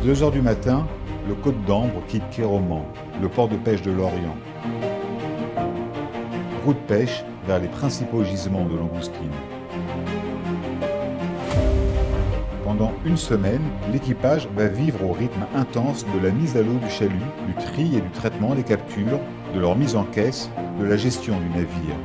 2 heures du matin, le Côte d'Ambre quitte Kéroman, le port de pêche de Lorient. Route de pêche vers les principaux gisements de langoustines. Pendant une semaine, l'équipage va vivre au rythme intense de la mise à l'eau du chalut, du tri et du traitement des captures, de leur mise en caisse, de la gestion du navire.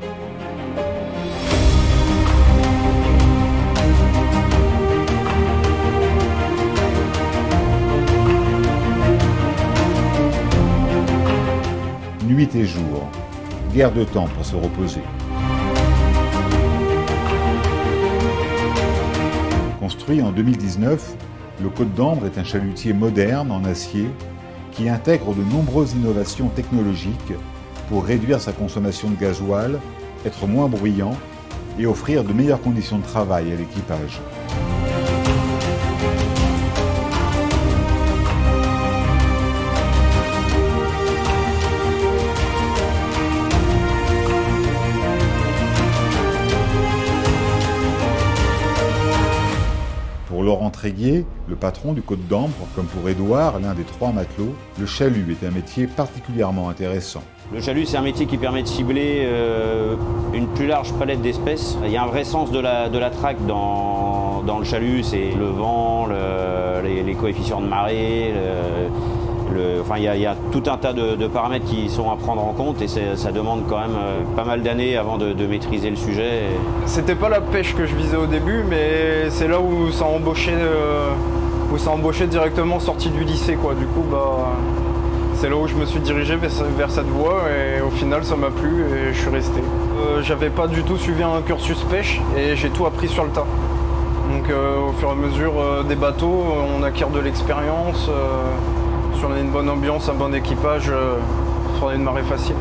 Nuit et jour, guère de temps pour se reposer. Construit en 2019, le Côte d'Ambre est un chalutier moderne en acier qui intègre de nombreuses innovations technologiques pour réduire sa consommation de gasoil, être moins bruyant et offrir de meilleures conditions de travail à l'équipage. Pour Laurent Tréguier, le patron du Côte d'Ambre, comme pour Édouard, l'un des 3 matelots, le chalut est un métier particulièrement intéressant. Le chalut, c'est un métier qui permet de cibler une plus large palette d'espèces. Il y a un vrai sens de la traque dans le chalut, c'est le vent, les coefficients de marée, enfin, il y a tout un tas de paramètres qui sont à prendre en compte et ça demande quand même pas mal d'années avant de maîtriser le sujet. C'était pas la pêche que je visais au début, mais c'est là où ça embauchait directement sorti du lycée, quoi. Du coup, c'est là où je me suis dirigé vers cette voie et au final ça m'a plu et je suis resté. J'avais pas du tout suivi un cursus pêche et j'ai tout appris sur le tas. Donc au fur et à mesure des bateaux, on acquiert de l'expérience. Si on a une bonne ambiance, un bon équipage, on a une marée facile.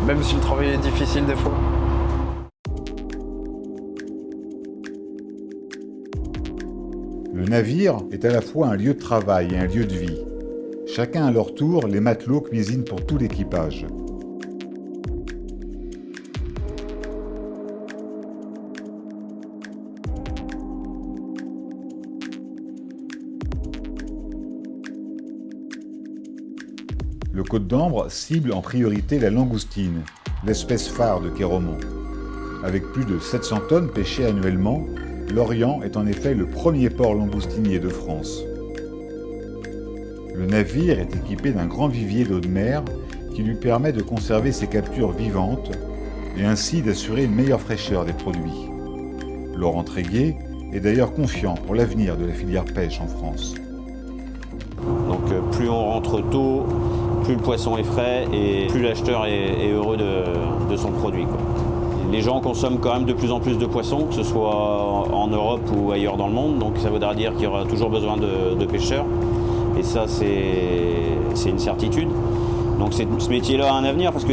Même si le travail est difficile des fois. Le navire est à la fois un lieu de travail et un lieu de vie. Chacun à leur tour, les matelots cuisinent pour tout l'équipage. Le Côte d'Ambre cible en priorité la langoustine, l'espèce phare de Kéroman. Avec plus de 700 tonnes pêchées annuellement, Lorient est en effet le premier port langoustinier de France. Le navire est équipé d'un grand vivier d'eau de mer qui lui permet de conserver ses captures vivantes et ainsi d'assurer une meilleure fraîcheur des produits. Laurent Tréguier est d'ailleurs confiant pour l'avenir de la filière pêche en France. Donc plus on rentre tôt, plus le poisson est frais et plus l'acheteur est heureux de son produit, quoi. Les gens consomment quand même de plus en plus de poissons, que ce soit en Europe ou ailleurs dans le monde, donc ça voudra dire qu'il y aura toujours besoin de pêcheurs. Et ça, c'est une certitude. Donc ce métier-là a un avenir parce que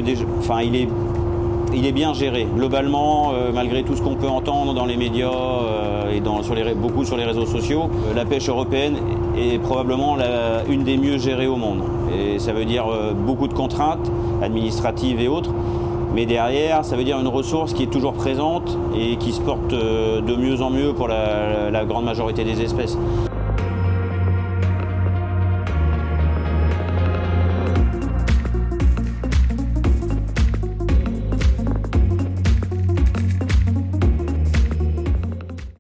il est bien géré. Globalement, malgré tout ce qu'on peut entendre dans les médias et beaucoup sur les réseaux sociaux, la pêche européenne est probablement une des mieux gérées au monde. Et ça veut dire beaucoup de contraintes administratives et autres. Mais derrière, ça veut dire une ressource qui est toujours présente et qui se porte de mieux en mieux pour la grande majorité des espèces.